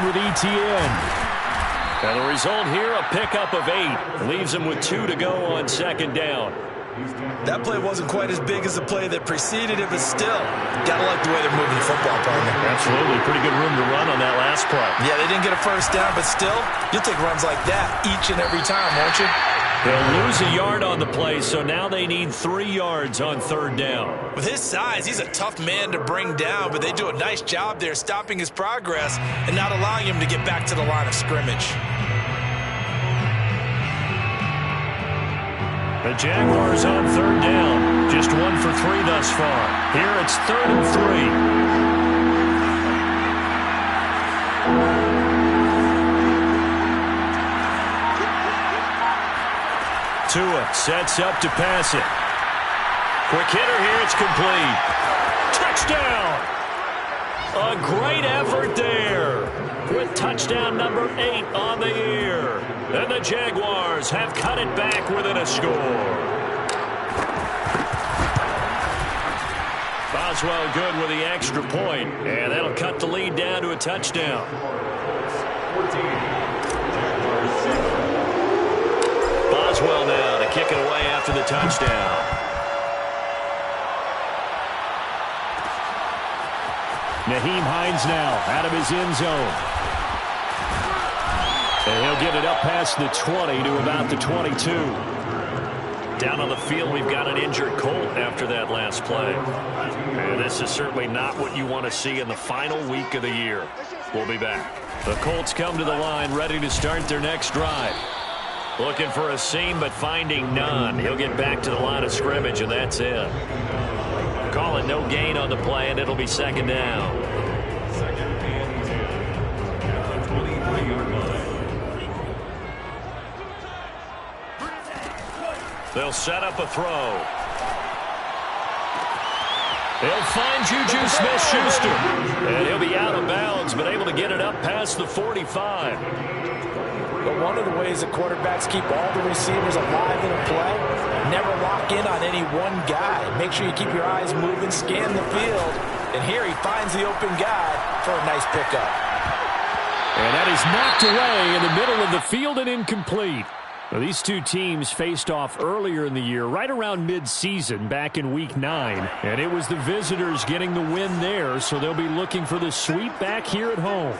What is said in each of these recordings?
line with ETN. And the result here, a pickup of 8. Leaves him with 2 to go on second down. That play wasn't quite as big as the play that preceded it, but still, got to like the way they're moving the football, partner. Absolutely. Pretty good room to run on that last play. Yeah, they didn't get a first down, but still, you'll take runs like that each and every time, won't you? They'll lose a yard on the play, so now they need 3 yards on third down. With his size, he's a tough man to bring down, but they do a nice job there stopping his progress and not allowing him to get back to the line of scrimmage. The Jaguars on third down. Just 1 for 3 thus far. Here it's 3rd and 3. Tua sets up to pass it. Quick hitter here. It's complete. Touchdown. A great effort there. With touchdown number 8 on the year. And the Jaguars have cut it back within a score. Boswell good with the extra point, and that'll cut the lead down to a touchdown. Boswell now to kick it away after the touchdown. Nyheim Hines now out of his end zone. And he'll get it up past the 20 to about the 22. Down on the field, we've got an injured Colt after that last play. And this is certainly not what you want to see in the final week of the year. We'll be back. The Colts come to the line ready to start their next drive. Looking for a seam, but finding none. He'll get back to the line of scrimmage, and that's it. Call it no gain on the play, and it'll be second down. They'll set up a throw. They'll find Juju Smith-Schuster. And he'll be out of bounds, but able to get it up past the 45. But one of the ways that quarterbacks keep all the receivers alive in a play, never lock in on any one guy. Make sure you keep your eyes moving, scan the field. And here he finds the open guy for a nice pickup. And that is knocked away in the middle of the field and incomplete. Well, these two teams faced off earlier in the year, right around mid-season, back in Week 9. And it was the visitors getting the win there, so they'll be looking for the sweep back here at home.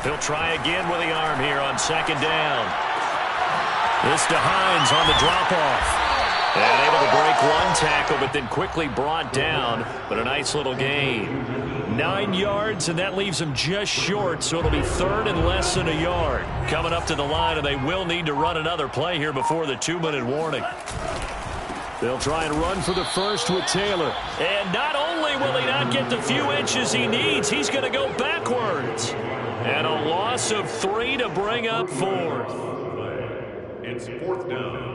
He'll try again with the arm here on second down. This to Hines on the drop-off. And able to break one tackle, but then quickly brought down. But a nice little gain. 9 yards, and that leaves him just short, so it'll be third and less than a yard. Coming up to the line, and they will need to run another play here before the 2-minute warning. They'll try and run for the first with Taylor. And not only will he not get the few inches he needs, he's going to go backwards. And a loss of 3 to bring up 4th. It's 4th down.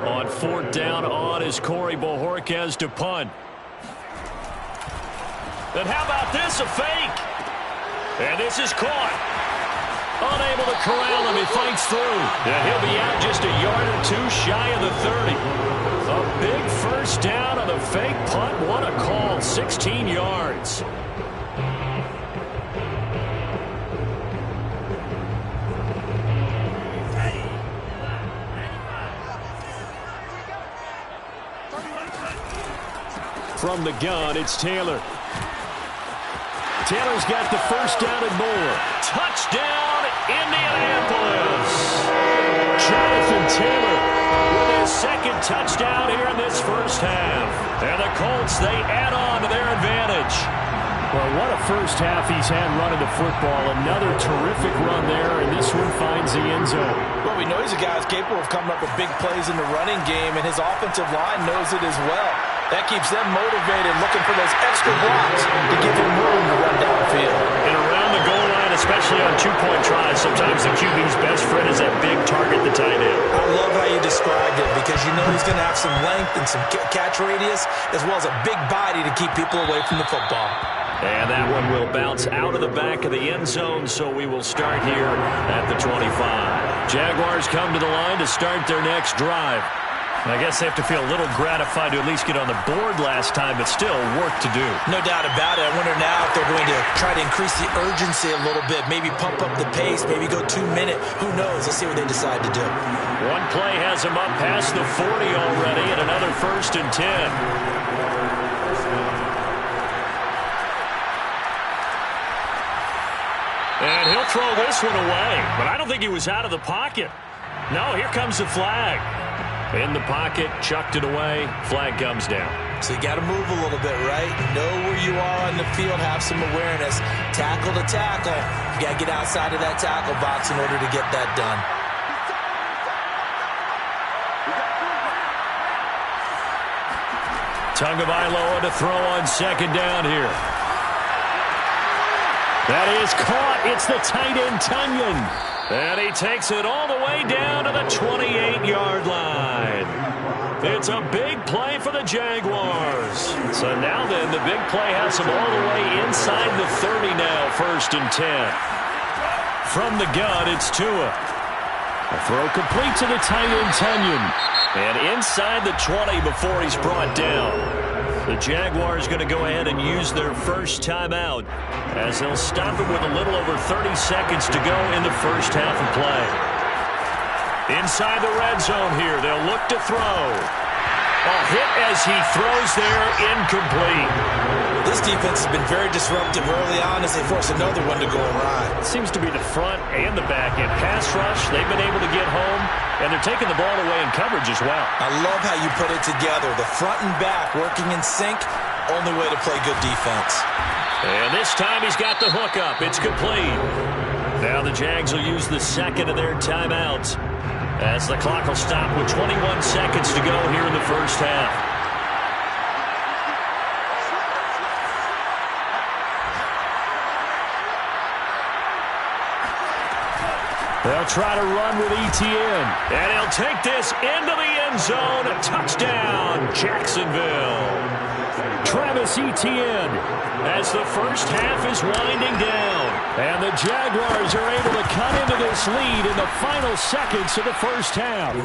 On 4th down, on is Corey Bojorquez to punt. And how about this, a fake? And this is caught. Unable to corral him, he fights through. And he'll be out just a yard or 2 shy of the 30. A big first down on the fake punt. What a call, 16 yards. From the gun, it's Taylor. Taylor's got the first down and more. Touchdown, Indianapolis. Jonathan Taylor with his second touchdown here in this first half. And the Colts, they add on to their advantage. Well, what a first half he's had running the football. Another terrific run there, and this one finds the end zone. Well, we know he's a guy who's capable of coming up with big plays in the running game, and his offensive line knows it as well. That keeps them motivated, looking for those extra blocks to give him room to run downfield. And around the goal line, especially on two-point tries, sometimes the QB's best friend is that big target, the tight end. I love how you described it because you know he's going to have some length and some catch radius as well as a big body to keep people away from the football. And that one will bounce out of the back of the end zone, so we will start here at the 25. Jaguars come to the line to start their next drive. I guess they have to feel a little gratified to at least get on the board last time, but still work to do. No doubt about it. I wonder now if they're going to try to increase the urgency a little bit, maybe pump up the pace, maybe go 2 minute. Who knows? Let's see what they decide to do. One play has him up past the 40 already, and another 1st and 10. And he'll throw this one away, but I don't think he was out of the pocket. No, here comes the flag. In the pocket, chucked it away, flag comes down. So you got to move a little bit, right? Know where you are on the field, have some awareness. Tackle to tackle. You got to get outside of that tackle box in order to get that done. Tagovailoa to throw on 2nd down here. That is caught. It's the tight end, Tunyon. And he takes it all the way down to the 28-yard line. It's a big play for the Jaguars. So now then, the big play has him all the way inside the 30 now, 1st and 10. From the gun, it's Tua. A throw complete to the tight end, Tunyon. And inside the 20 before he's brought down. The Jaguars going to go ahead and use their first timeout as they'll stop it with a little over 30 seconds to go in the first half of play. Inside the red zone here, they'll look to throw. A hit as he throws there, incomplete. This defense has been very disruptive early on as they force another one to go awry. It seems to be the front and the back end. Pass rush, they've been able to get home, and they're taking the ball away in coverage as well. I love how you put it together. The front and back working in sync, only way to play good defense. And this time he's got the hook up. It's complete. Now the Jags will use the second of their timeouts as the clock will stop with 21 seconds to go here in the first half. They'll try to run with Etienne. And he'll take this into the end zone. A touchdown, Jacksonville. Travis Etienne as the first half is winding down. And the Jaguars are able to cut into this lead in the final seconds of the first half.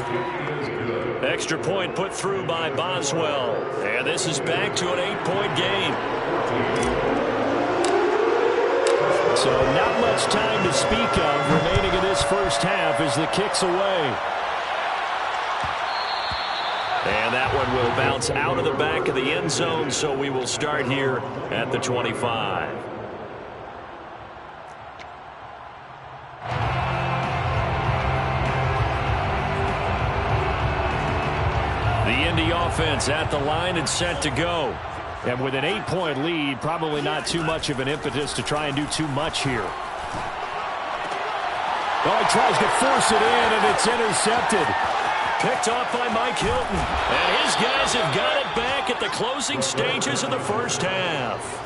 Extra point put through by Boswell. And this is back to an 8-point game. So not much time to speak of remaining in this first half as the kick's away. And that one will bounce out of the back of the end zone, so we will start here at the 25. The Indy offense at the line and set to go. And with an 8-point lead, probably not too much of an impetus to try and do too much here. Oh, he tries to force it in, and it's intercepted. Picked off by Mike Hilton. And his guys have got it back at the closing stages of the first half.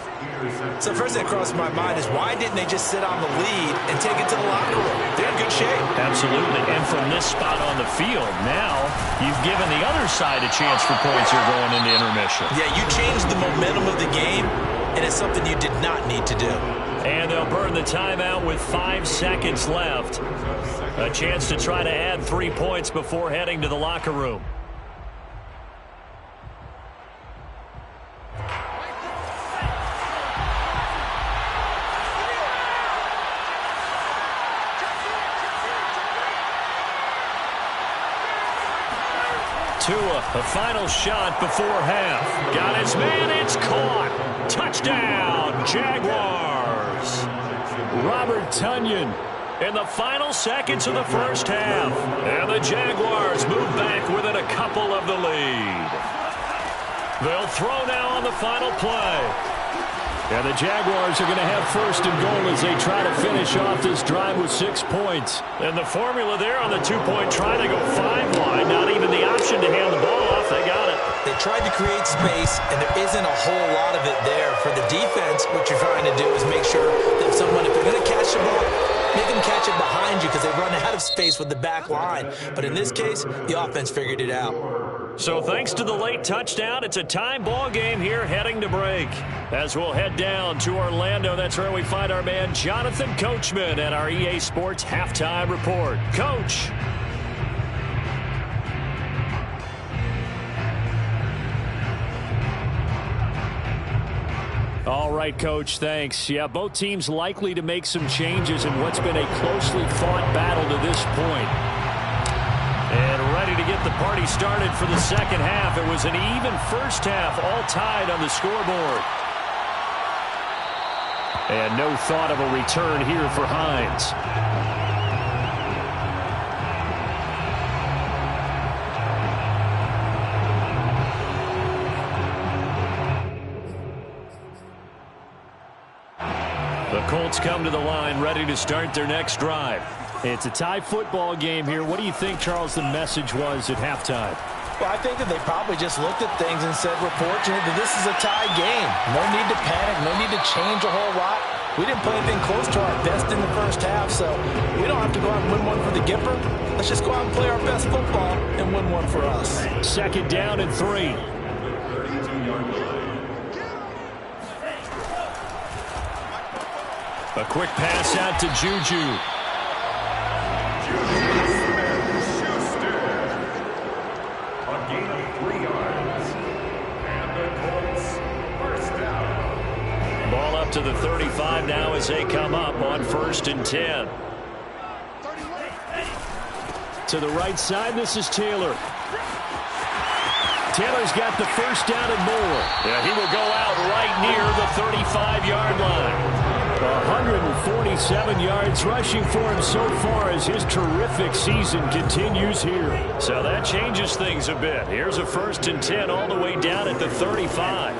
So first thing that crossed my mind is why didn't they just sit on the lead and take it to the locker room? They're in good shape. Absolutely. And from this spot on the field, now you've given the other side a chance for points here going into intermission. Yeah, you changed the momentum of the game, and it's something you did not need to do. And they'll burn the timeout with 5 seconds left. A chance to try to add 3 points before heading to the locker room. Tua, a final shot before half. Got his man, it's caught. Touchdown, Jaguars. Robert Tunyon in the final seconds of the first half. And the Jaguars move back within a couple of the lead. They'll throw now on the final play. And the Jaguars are going to have first and goal as they try to finish off this drive with 6 points. And the formula there on the 2-point try, they go 5 wide. Not even the option to hand the ball off. They got it. They tried to create space, and there isn't a whole lot of it there. For the defense, what you're trying to do is make sure that if they're going to catch the ball, make them catch it behind you because they run out of space with the back line. But in this case, the offense figured it out. So thanks to the late touchdown, it's a time ball game here heading to break. As we'll head down to Orlando, that's where we find our man Jonathan Coachman at our EA Sports Halftime Report. Coach. All right, Coach, thanks. Yeah, both teams likely to make some changes in what's been a closely fought battle to this point. And ready to get the party started for the second half. It was an even first half, all tied on the scoreboard. And no thought of a return here for Hines. The Colts come to the line ready to start their next drive. It's a tie football game here. What do you think, Charles, the message was at halftime? Well, I think that they probably just looked at things and said, we're fortunate that this is a tie game. No need to panic, no need to change a whole lot. We didn't play anything close to our best in the first half, so we don't have to go out and win one for the Gipper. Let's just go out and play our best football and win one for us. Second down and 3. A quick pass out to Juju. A gain of 3 yards. And the Colts first down. Ball up to the 35 now as they come up on 1st and 10. To the right side, this is Taylor. Taylor's got the first down and more. Yeah, he will go out right near the 35-yard line. 147 yards rushing for him so far as his terrific season continues here. So that changes things a bit. Here's a 1st and 10 all the way down at the 35.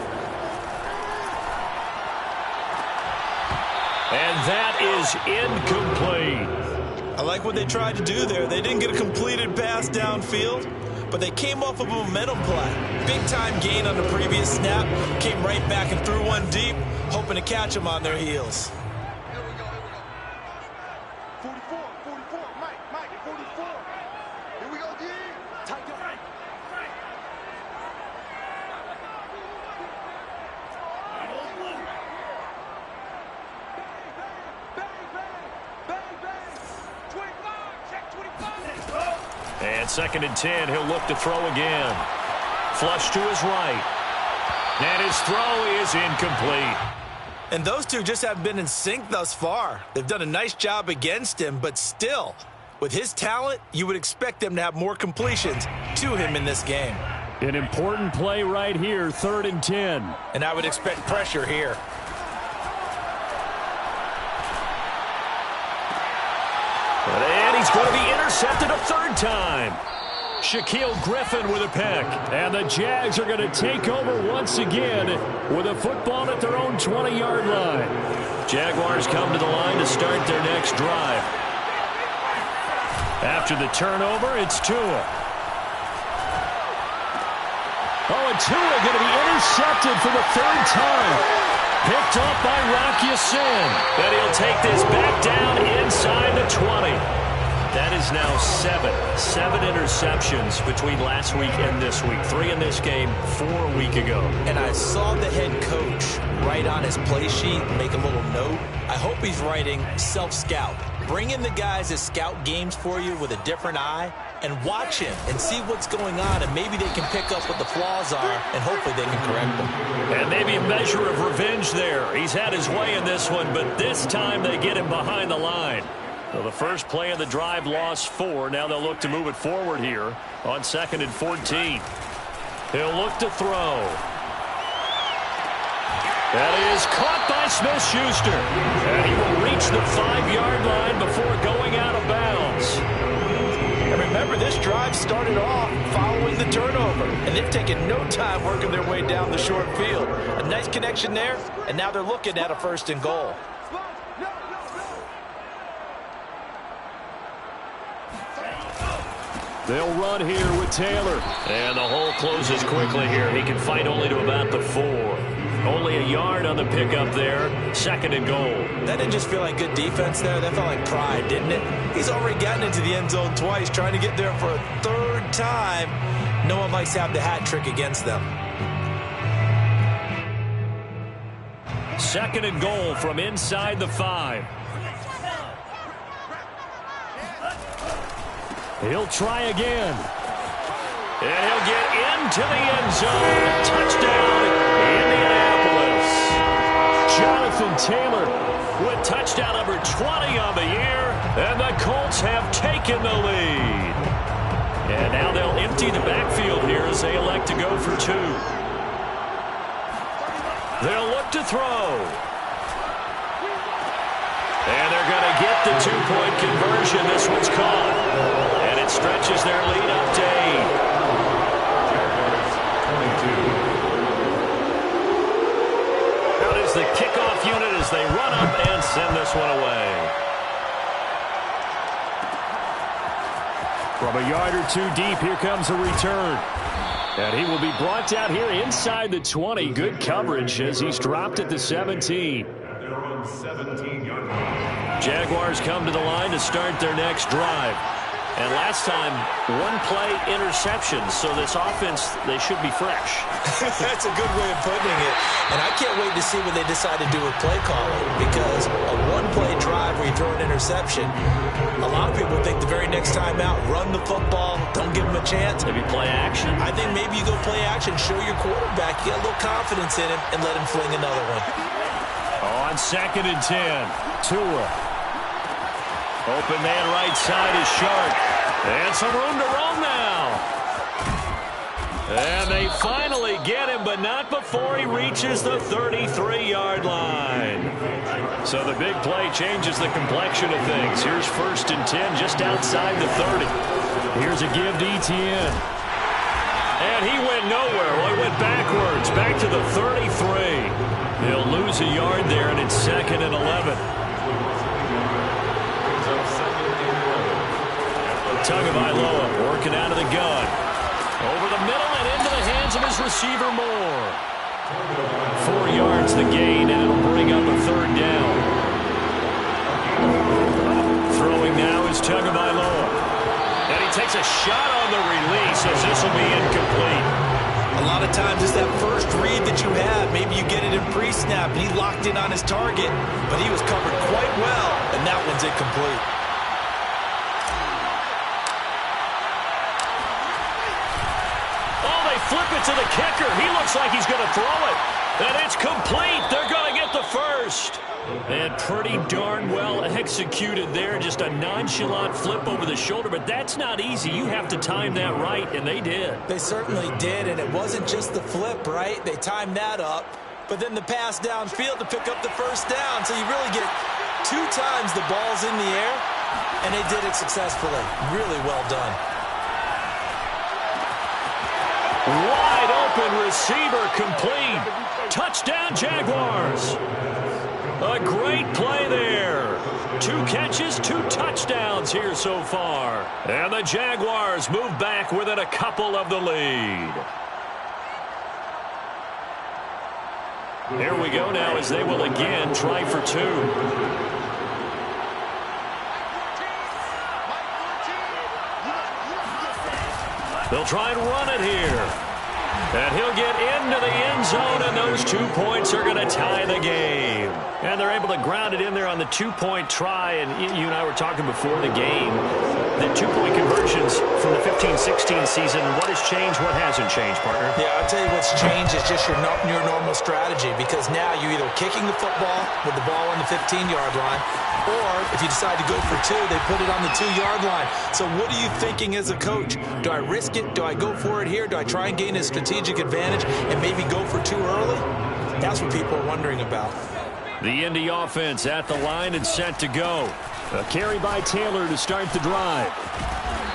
And that is incomplete. I like what they tried to do there. They didn't get a completed pass downfield, but they came off of a momentum play. Big-time gain on the previous snap. Came right back and threw one deep, hoping to catch them on their heels. Here we go. 44, Mike, 44. Here we go, D. Tight up. And 2nd and 10, he'll look to throw again. Flush to his right. And his throw is incomplete. And those two just haven't been in sync thus far. They've done a nice job against him, but still, with his talent, you would expect them to have more completions to him in this game. An important play right here, 3rd and 10. And I would expect pressure here. And he's going to be intercepted a 3rd time. Shaquille Griffin with a pick. And the Jags are going to take over once again with a football at their own 20-yard line. Jaguars come to the line to start their next drive. After the turnover, it's Tua. Oh, and Tua going to be intercepted for the 3rd time. Picked up by Rock Ya-Sin. And he'll take this back down inside the 20. That is now 7 interceptions between last week and this week. 3 in this game, 4 a week ago. And I saw the head coach write on his play sheet, make a little note. I hope he's writing self-scout. Bring in the guys that scout games for you with a different eye and watch him and see what's going on, and maybe they can pick up what the flaws are, and hopefully they can correct them. And maybe a measure of revenge there. He's had his way in this one, but this time they get him behind the line. So the first play of the drive lost 4. Now they'll look to move it forward here on 2nd and 14. He'll look to throw. That is caught by Smith-Schuster. And he will reach the 5-yard line before going out of bounds. And remember, this drive started off following the turnover, and they've taken no time working their way down the short field. A nice connection there, and now they're looking at a 1st and goal. They'll run here with Taylor. And the hole closes quickly here. He can fight only to about the 4. Only a yard on the pickup there. 2nd and goal. That didn't just feel like good defense there. That felt like pride, didn't it? He's already gotten into the end zone twice, trying to get there for a 3rd time. No one likes to have the hat trick against them. 2nd and goal from inside the 5. He'll try again. And he'll get into the end zone. Touchdown, Indianapolis. Jonathan Taylor with touchdown number 20 on the year, and the Colts have taken the lead. And now they'll empty the backfield here as they elect to go for 2. They'll look to throw. And they're going to get the 2-point conversion. This one's caught. And it stretches their lead up to 8. Out is the kickoff unit as they run up and send this one away. From a yard or 2 deep, here comes a return. And he will be brought down here inside the 20. Good coverage as he's dropped at the 17. Jaguars come to the line to start their next drive. And last time, 1-play interception. So this offense, they should be fresh. That's a good way of putting it. And I can't wait to see what they decide to do with play calling. Because a 1-play drive where you throw an interception, a lot of people think the very next time out, run the football, don't give them a chance. Maybe play action. I think maybe you go play action, show your quarterback, you get a little confidence in him, and let him fling another one. On 2nd and 10, Tua. Open man right side is Sharp. And some room to roam now. And they finally get him, but not before he reaches the 33-yard line. So the big play changes the complexion of things. Here's 1st and 10 just outside the 30. Here's a give to Etienne. And he went nowhere. Well, he went backwards, back to the 33. He'll lose a yard there, and it's 2nd and 11. Tagovailoa working out of the gun. Over the middle and into the hands of his receiver Moore. 4 yards the gain, and it'll bring up a 3rd down. Throwing now is Tagovailoa. And he takes a shot on the release as this will be incomplete. A lot of times it's that first read that you have. Maybe you get it in pre-snap, and he locked in on his target, but he was covered quite well, and that one's incomplete. Flip it to the kicker. He looks like he's going to throw it. And it's complete. They're going to get the first. And pretty darn well executed there. Just a nonchalant flip over the shoulder. But that's not easy. You have to time that right, and they did. They certainly did, and it wasn't just the flip, right? They timed that up. But then the pass downfield to pick up the first down. So you really get 2 times the ball's in the air, and they did it successfully. Really well done. Wide open receiver complete. Touchdown Jaguars. A great play there. 2 catches, 2 touchdowns here so far. And the Jaguars move back within a couple of the lead. Here we go now as they will again try for 2. They'll try and run it here. And he'll get into the end zone, and those 2 points are going to tie the game. And they're able to ground it in there on the 2-point try. And you and I were talking before the game. The 2-point conversions from the 15-16 season. What has changed? What hasn't changed, partner? Yeah, I'll tell you what's changed is just your normal strategy. Because now you're either kicking the football with the ball on the 15-yard line, or if you decide to go for 2, they put it on the 2-yard line. So what are you thinking as a coach? Do I risk it? Do I go for it here? Do I try and gain a strategic advantage and maybe go for 2 early? That's what people are wondering about. The Indy offense at the line and set to go. A carry by Taylor to start the drive.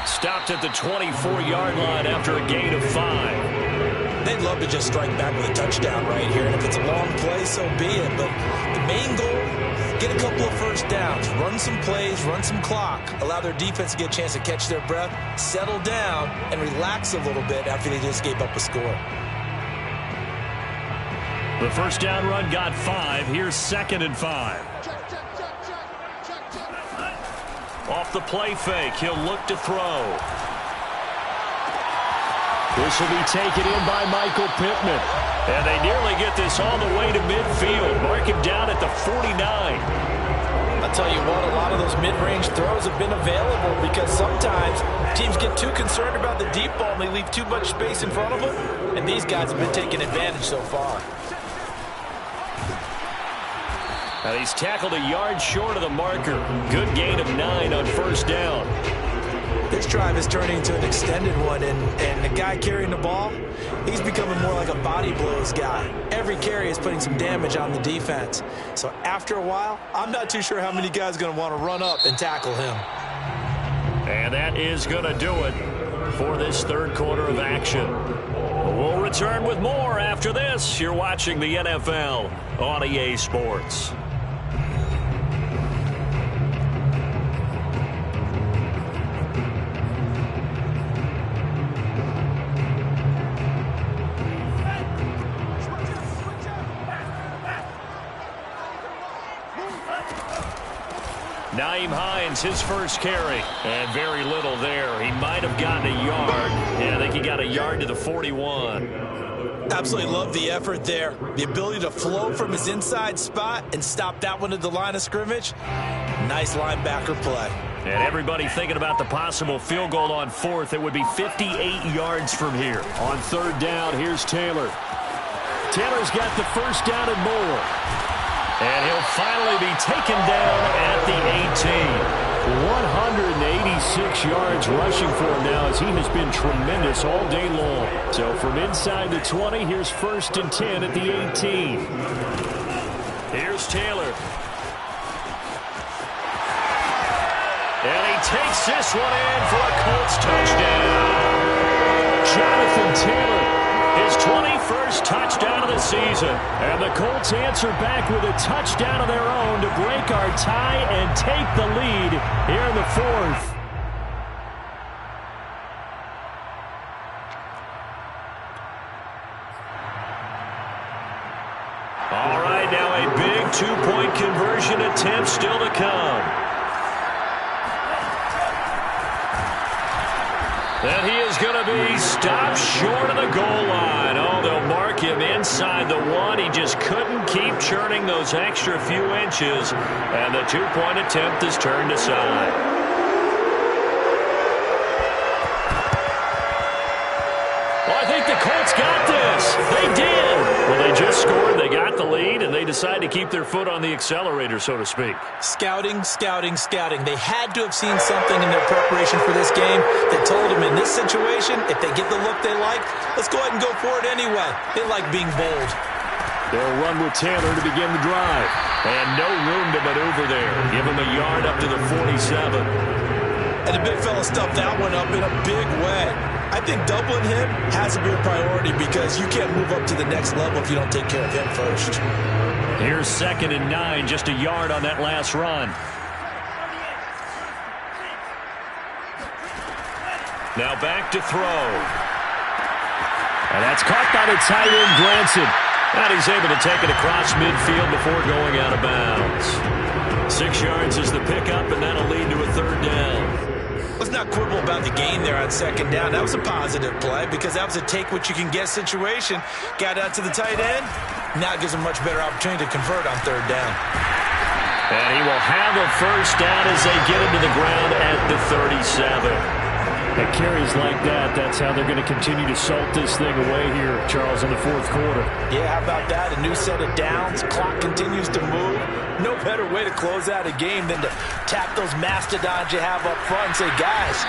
Stopped at the 24-yard line after a gain of 5. They'd love to just strike back with a touchdown right here. And if it's a long play, so be it. But the main goal, get a couple of first downs, run some plays, run some clock, allow their defense to get a chance to catch their breath, settle down, and relax a little bit after they just gave up a score. The first down run got 5. Here's 2nd and 5. Off the play fake, he'll look to throw. This will be taken in by Michael Pittman. And they nearly get this all the way to midfield. Mark him down at the 49. I'll tell you what, a lot of those mid-range throws have been available because sometimes teams get too concerned about the deep ball and they leave too much space in front of them. And these guys have been taking advantage so far. And he's tackled a yard short of the marker. Good gain of 9 on first down. This drive is turning into an extended one, and the guy carrying the ball, he's becoming more like a body blows guy. Every carry is putting some damage on the defense. So after a while, I'm not too sure how many guys are going to want to run up and tackle him. And that is going to do it for this third quarter of action. We'll return with more after this. You're watching the NFL on EA Sports. Nyheim Hines, his first carry, and very little there. He might have gotten a yard. Yeah, I think he got a yard to the 41. Absolutely love the effort there. The ability to flow from his inside spot and stop that one at the line of scrimmage. Nice linebacker play. And everybody thinking about the possible field goal on fourth. It would be 58 yards from here. On third down, here's Taylor. Taylor's got the first down and more. And he'll finally be taken down at the 18. 186 yards rushing for him now as he has been tremendous all day long. So from inside the 20, here's first and 10 at the 18. Here's Taylor. And he takes this one in for a Colts touchdown. Jonathan Taylor, his 21st touchdown of the season. And the Colts answer back with a touchdown of their own to break our tie and take the lead here in the fourth. All right, now a big two-point conversion attempt still to come. And he is going to be stopped short of the goal line. Oh, they'll mark him inside the one. He just couldn't keep churning those extra few inches. And the two-point attempt is turned aside. Well, I think the Colts got this. They did. Well, they just scored. They got the lead, and they decide to keep their foot on the accelerator, so to speak. Scouting, scouting, scouting. They had to have seen something in their preparation for this game that told them in this situation, if they get the look they like, let's go ahead and go for it anyway. They like being bold. They'll run with Taylor to begin the drive. And no room to maneuver there. Give him a yard up to the 47. And the big fella stuffed that one up in a big way. I think doubling him has to be a priority because you can't move up to the next level if you don't take care of him first. Here's 2nd and 9, just a yard on that last run. Now back to throw. And that's caught by the tight end, Granson. And he's able to take it across midfield before going out of bounds. 6 yards is the pickup, and that'll lead to a third down. Let's not quibble about the gain there on 2nd down. That was a positive play because that was a take-what-you-can-get situation. Got out to the tight end. Now it gives him a much better opportunity to convert on 3rd down. And he will have a first down as they get him to the ground at the 37. At carries like that, that's how they're going to continue to salt this thing away here, Charles, in the fourth quarter. Yeah, how about that? A new set of downs. Clock continues to move. No better way to close out a game than to tap those mastodons you have up front and say, guys,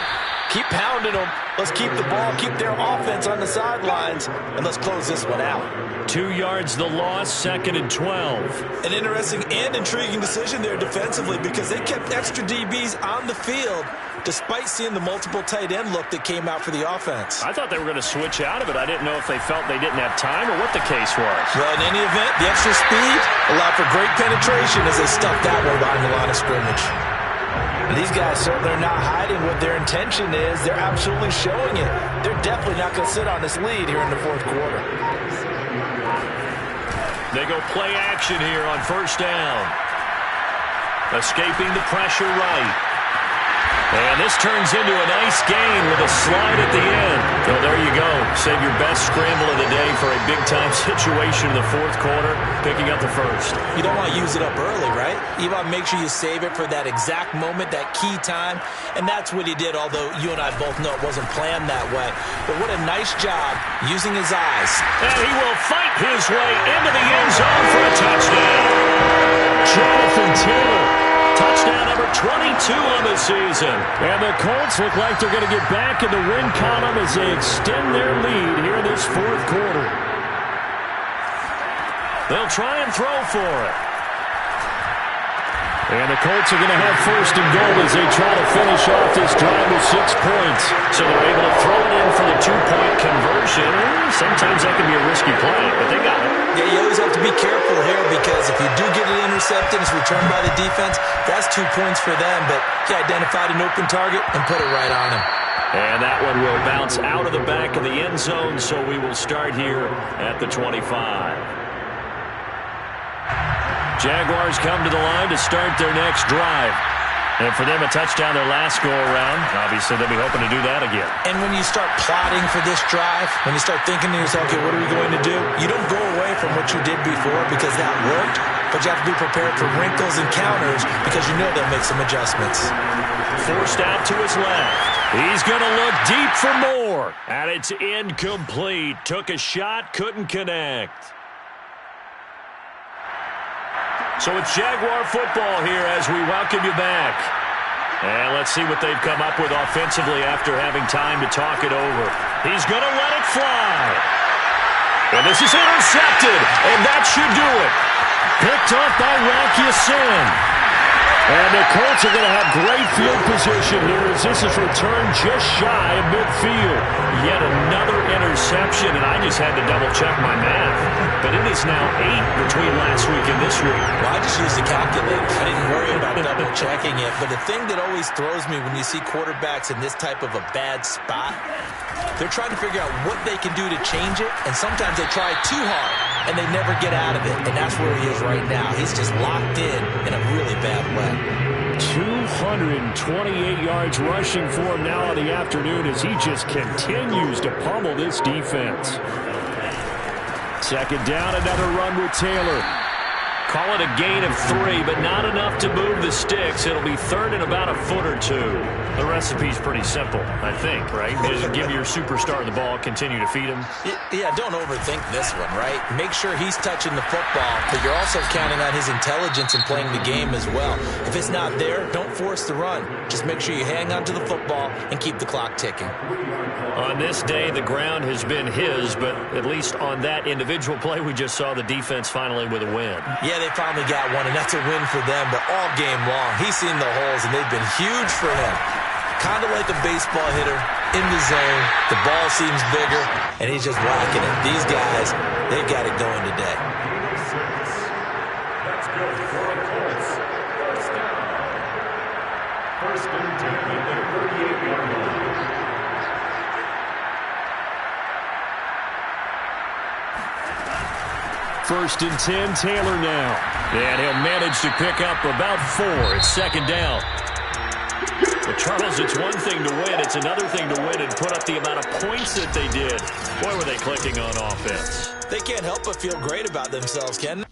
keep pounding them. Let's keep the ball, keep their offense on the sidelines, and let's close this one out. 2 yards the loss, 2nd and 12. An interesting and intriguing decision there defensively because they kept extra DBs on the field despite seeing the multiple tight end look that came out for the offense. I thought they were going to switch out of it. I didn't know if they felt they didn't have time or what the case was. Well, in any event, the extra speed allowed for great penetration as they stuffed that one behind the line of scrimmage. And these guys certainly are not hiding what their intention is. They're absolutely showing it. They're definitely not going to sit on this lead here in the fourth quarter. They go play action here on first down. Escaping the pressure right. And this turns into a nice gain with a slide at the end. So there you go. Save your best scramble of the day for a big-time situation in the fourth quarter, picking up the first. You don't want to use it up early, right? You want to make sure you save it for that exact moment, that key time. And that's what he did, although you and I both know it wasn't planned that way. But what a nice job using his eyes. And he will fight his way into the end zone for a touchdown. Taylor. Touchdown number 22 on the season. And the Colts look like they're going to get back in the win column as they extend their lead here in this fourth quarter. They'll try and throw for it. And the Colts are going to have first and goal as they try to finish off this drive with 6 points. So they're able to throw it in for the 2-point conversion. Sometimes that can be a risky play, but they got it. Yeah, you always have to be careful here because if you do get it intercepted, it's returned by the defense, that's 2 points for them. But he identified an open target and put it right on him. And that one will bounce out of the back of the end zone, so we will start here at the 25. Jaguars come to the line to start their next drive. And for them, a touchdown their last go-around. Obviously, they'll be hoping to do that again. And when you start plotting for this drive, when you start thinking to yourself, okay, what are we going to do? You don't go away from what you did before because that worked, but you have to be prepared for wrinkles and counters because you know they'll make some adjustments. Forced out to his left. He's going to look deep for more. And it's incomplete. Took a shot, couldn't connect. So it's Jaguar football here as we welcome you back. And let's see what they've come up with offensively after having time to talk it over. He's going to let it fly. And this is intercepted, and that should do it. Picked off by Rocky Sin. And the Colts are going to have great field position here as this is returned just shy of midfield. Yet another interception, and I just had to double-check my math. But it is now 8 between last week and this week. Well, I just used the calculator. I didn't worry about double-checking it. But the thing that always throws me when you see quarterbacks in this type of a bad spot, they're trying to figure out what they can do to change it, and sometimes they try too hard, and they never get out of it. And that's where he is right now. He's just locked in a really bad way. 228 yards rushing for him now in the afternoon as he just continues to pummel this defense. Second down, another run with Taylor. Call it a gain of 3, but not enough to move the sticks. It'll be third and about a foot or 2. The recipe's pretty simple, I think, right? Just give your superstar the ball, continue to feed him. Yeah, don't overthink this one, right? Make sure he's touching the football, but you're also counting on his intelligence in playing the game as well. If it's not there, don't force the run. Just make sure you hang on to the football and keep the clock ticking. On this day, the ground has been his, but at least on that individual play, we just saw the defense finally with a win. Yeah, they finally got one, and that's a win for them, but all game long, he's seen the holes, and they've been huge for him. Kind of like a baseball hitter in the zone. The ball seems bigger, and he's just whacking it. These guys, they've got it going today. Let's go for the Colts. First down. First and 10 at their 38-yard line. First and 10, Taylor now. And he'll manage to pick up about 4. It's second down. But Charles, it's one thing to win. It's another thing to win and put up the amount of points that they did. Boy, were they clicking on offense. They can't help but feel great about themselves, Ken.